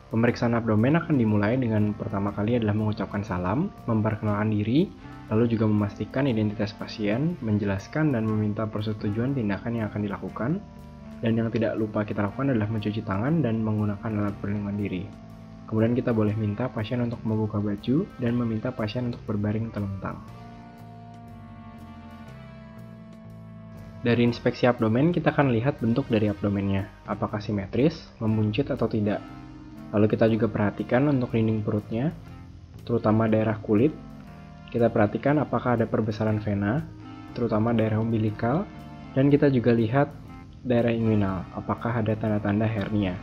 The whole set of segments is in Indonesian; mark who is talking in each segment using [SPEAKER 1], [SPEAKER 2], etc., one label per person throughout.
[SPEAKER 1] Pemeriksaan abdomen akan dimulai dengan pertama kali adalah mengucapkan salam, memperkenalkan diri, lalu juga memastikan identitas pasien, menjelaskan dan meminta persetujuan tindakan yang akan dilakukan, dan yang tidak lupa kita lakukan adalah mencuci tangan dan menggunakan alat perlindungan diri. Kemudian kita boleh minta pasien untuk membuka baju dan meminta pasien untuk berbaring telentang. Dari inspeksi abdomen, kita akan lihat bentuk dari abdomennya, apakah simetris, membuncit atau tidak. Lalu kita juga perhatikan untuk dinding perutnya, terutama daerah kulit. Kita perhatikan apakah ada perbesaran vena, terutama daerah umbilikal, dan kita juga lihat daerah inguinal, apakah ada tanda-tanda hernia.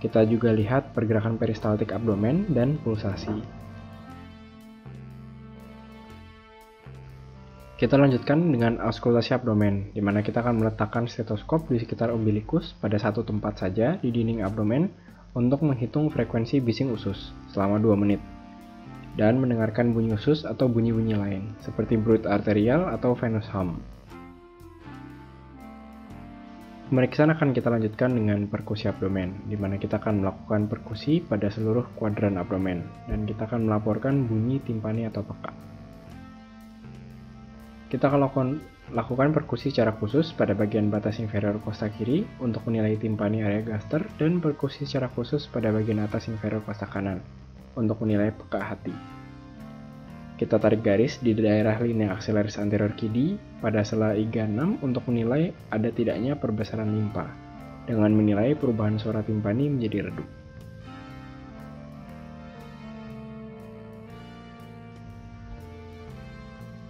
[SPEAKER 1] Kita juga lihat pergerakan peristaltik abdomen dan pulsasi. Kita lanjutkan dengan auskultasi abdomen, di mana kita akan meletakkan stetoskop di sekitar umbilikus pada satu tempat saja di dinding abdomen untuk menghitung frekuensi bising usus selama 2 menit dan mendengarkan bunyi usus atau bunyi-bunyi lain seperti bruit arterial atau venous hum. Pemeriksaan akan kita lanjutkan dengan perkusi abdomen, di mana kita akan melakukan perkusi pada seluruh kuadran abdomen dan kita akan melaporkan bunyi timpani atau peka. Kita akan lakukan perkusi secara khusus pada bagian batas inferior kosta kiri untuk menilai timpani area gaster dan perkusi secara khusus pada bagian atas inferior kosta kanan untuk menilai peka hati. Kita tarik garis di daerah linea axillaris anterior kidi pada sela iga 6 untuk menilai ada tidaknya perbesaran limpa dengan menilai perubahan suara timpani menjadi redup.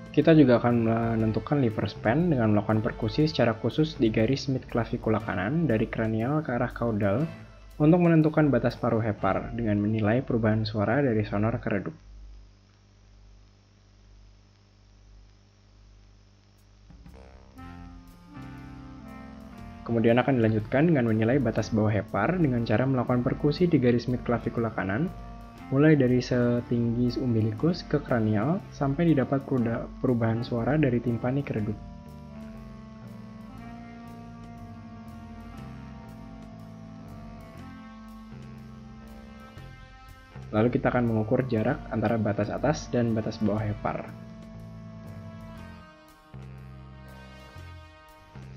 [SPEAKER 1] Kita juga akan menentukan liver span dengan melakukan perkusi secara khusus di garis mid-clavicula kanan dari kranial ke arah caudal untuk menentukan batas paruh hepar dengan menilai perubahan suara dari sonor ke redup. Kemudian akan dilanjutkan dengan menilai batas bawah hepar dengan cara melakukan perkusi di garis mid-clavicula kanan mulai dari setinggi umbilikus ke kranial sampai didapat perubahan suara dari timpani ke redup. Lalu kita akan mengukur jarak antara batas atas dan batas bawah hepar.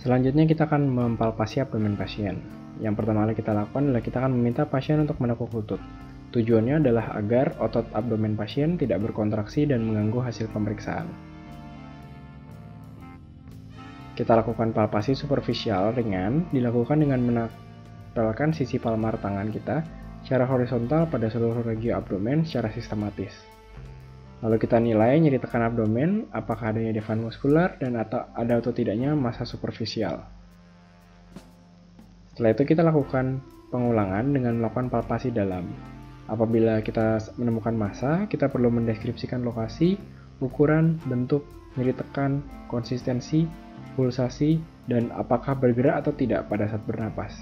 [SPEAKER 1] Selanjutnya kita akan mempalpasi abdomen pasien. Yang pertama kali kita lakukan adalah kita akan meminta pasien untuk menekuk lutut. Tujuannya adalah agar otot abdomen pasien tidak berkontraksi dan mengganggu hasil pemeriksaan. Kita lakukan palpasi superficial ringan, dilakukan dengan menempelkan sisi palmar tangan kita secara horizontal pada seluruh regio abdomen secara sistematis. Lalu kita nilai nyeri tekan abdomen, apakah adanya devan muskular dan ada atau tidaknya massa superficial. Setelah itu kita lakukan pengulangan dengan melakukan palpasi dalam. Apabila kita menemukan massa, kita perlu mendeskripsikan lokasi, ukuran, bentuk, nyeri tekan, konsistensi, pulsasi, dan apakah bergerak atau tidak pada saat bernapas.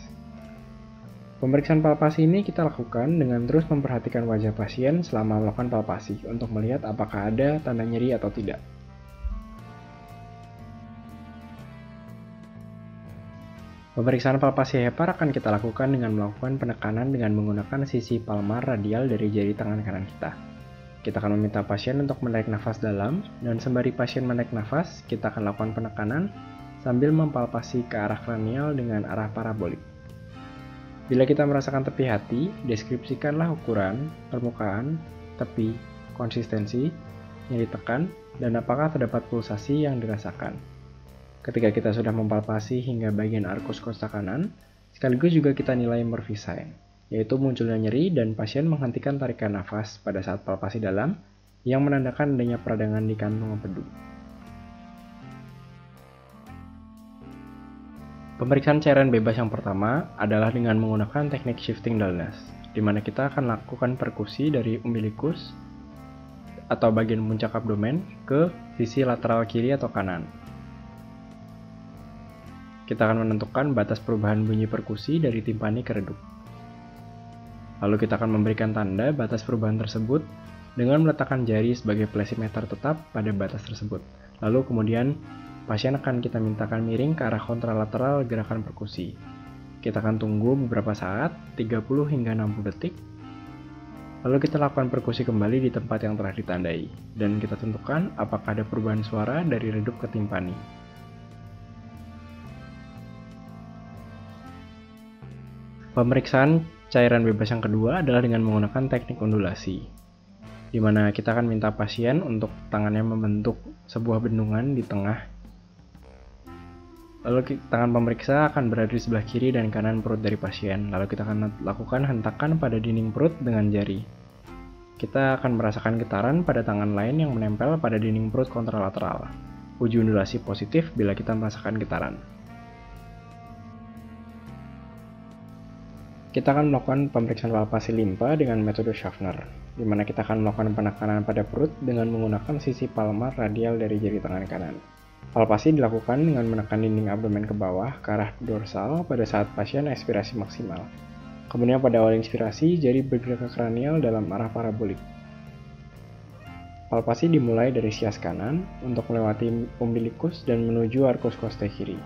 [SPEAKER 1] Pemeriksaan palpasi ini kita lakukan dengan terus memperhatikan wajah pasien selama melakukan palpasi untuk melihat apakah ada tanda nyeri atau tidak. Pemeriksaan palpasi hepar akan kita lakukan dengan melakukan penekanan dengan menggunakan sisi palmar radial dari jari tangan kanan kita. Kita akan meminta pasien untuk menarik nafas dalam, dan sembari pasien menarik nafas, kita akan lakukan penekanan sambil mempalpasi ke arah kranial dengan arah parabolik. Bila kita merasakan tepi hati, deskripsikanlah ukuran, permukaan, tepi, konsistensi, nyeri tekan, dan apakah terdapat pulsasi yang dirasakan. Ketika kita sudah mempalpasi hingga bagian arkus kosta kanan, sekaligus juga kita nilai Murphy sign, yaitu munculnya nyeri dan pasien menghentikan tarikan nafas pada saat palpasi dalam yang menandakan adanya peradangan di kantung empedu. Pemeriksaan cairan bebas yang pertama adalah dengan menggunakan teknik shifting dullness, di mana kita akan lakukan perkusi dari umbilikus atau bagian puncak abdomen ke sisi lateral kiri atau kanan. Kita akan menentukan batas perubahan bunyi perkusi dari timpani ke redup. Lalu kita akan memberikan tanda batas perubahan tersebut dengan meletakkan jari sebagai plesimeter tetap pada batas tersebut. Lalu kemudian pasien akan kita mintakan miring ke arah kontralateral gerakan perkusi. Kita akan tunggu beberapa saat, 30 hingga 60 detik. Lalu kita lakukan perkusi kembali di tempat yang telah ditandai, dan kita tentukan apakah ada perubahan suara dari redup ke timpani. Pemeriksaan cairan bebas yang kedua adalah dengan menggunakan teknik ondulasi, di mana kita akan minta pasien untuk tangannya membentuk sebuah bendungan di tengah. Lalu tangan pemeriksa akan berada di sebelah kiri dan kanan perut dari pasien. Lalu kita akan lakukan hentakan pada dinding perut dengan jari. Kita akan merasakan getaran pada tangan lain yang menempel pada dinding perut kontralateral. Uji ondulasi positif bila kita merasakan getaran. Kita akan melakukan pemeriksaan palpasi limpa dengan metode Schaffner, di mana kita akan melakukan penekanan pada perut dengan menggunakan sisi palmar radial dari jari tangan kanan. Palpasi dilakukan dengan menekan dinding abdomen ke bawah ke arah dorsal pada saat pasien ekspirasi maksimal. Kemudian pada awal inspirasi, jari bergerak ke kranial dalam arah parabolik. Palpasi dimulai dari sias kanan untuk melewati umbilikus dan menuju arcus costae kiri.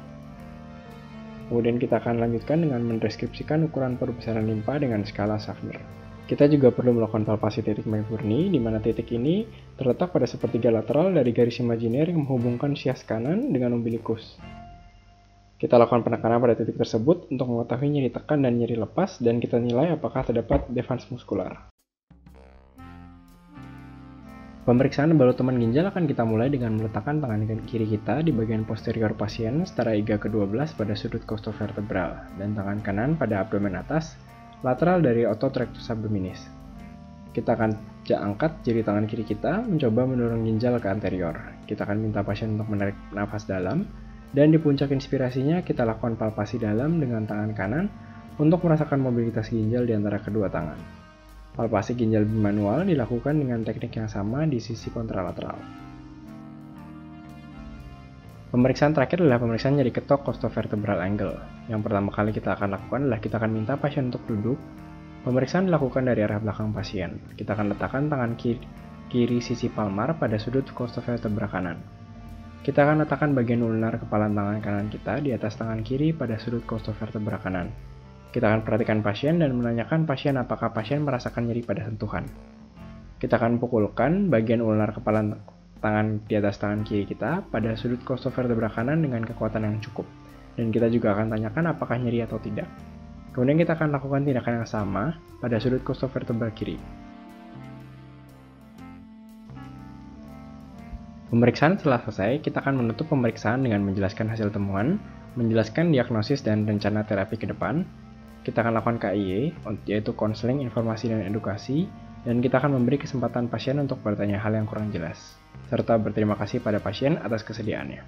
[SPEAKER 1] Kemudian kita akan lanjutkan dengan mendeskripsikan ukuran perbesaran limpa dengan skala Schaffner. Kita juga perlu melakukan palpasi titik McBurney, di mana titik ini terletak pada sepertiga lateral dari garis imajiner yang menghubungkan sias kanan dengan umbilikus. Kita lakukan penekanan pada titik tersebut untuk mengetahui nyeri tekan dan nyeri lepas, dan kita nilai apakah terdapat devans muskular. Pemeriksaan balut teman ginjal akan kita mulai dengan meletakkan tangan kiri kita di bagian posterior pasien setara iga ke-12 pada sudut costovertebral, dan tangan kanan pada abdomen atas, lateral dari otot rectus abdominis. Kita akan angkat jari tangan kiri kita, mencoba mendorong ginjal ke anterior. Kita akan minta pasien untuk menarik nafas dalam, dan di puncak inspirasinya kita lakukan palpasi dalam dengan tangan kanan untuk merasakan mobilitas ginjal di antara kedua tangan. Palpasi ginjal bimanual dilakukan dengan teknik yang sama di sisi kontralateral. Pemeriksaan terakhir adalah pemeriksaan nyeri ketok costovertebral angle. Yang pertama kali kita akan lakukan adalah kita akan minta pasien untuk duduk. Pemeriksaan dilakukan dari arah belakang pasien. Kita akan letakkan tangan kiri sisi palmar pada sudut costovertebra kanan. Kita akan letakkan bagian ulnar kepala tangan kanan kita di atas tangan kiri pada sudut costovertebra kanan. Kita akan perhatikan pasien dan menanyakan pasien apakah pasien merasakan nyeri pada sentuhan. Kita akan pukulkan bagian ulnar kepala tangan di atas tangan kiri kita pada sudut costovertebra kanan dengan kekuatan yang cukup. Dan kita juga akan tanyakan apakah nyeri atau tidak. Kemudian kita akan lakukan tindakan yang sama pada sudut costovertebra kiri. Pemeriksaan setelah selesai, kita akan menutup pemeriksaan dengan menjelaskan hasil temuan, menjelaskan diagnosis dan rencana terapi ke depan. Kita akan lakukan KIE, yaitu konseling, informasi, dan edukasi, dan kita akan memberi kesempatan pasien untuk bertanya hal yang kurang jelas, serta berterima kasih pada pasien atas kesediaannya.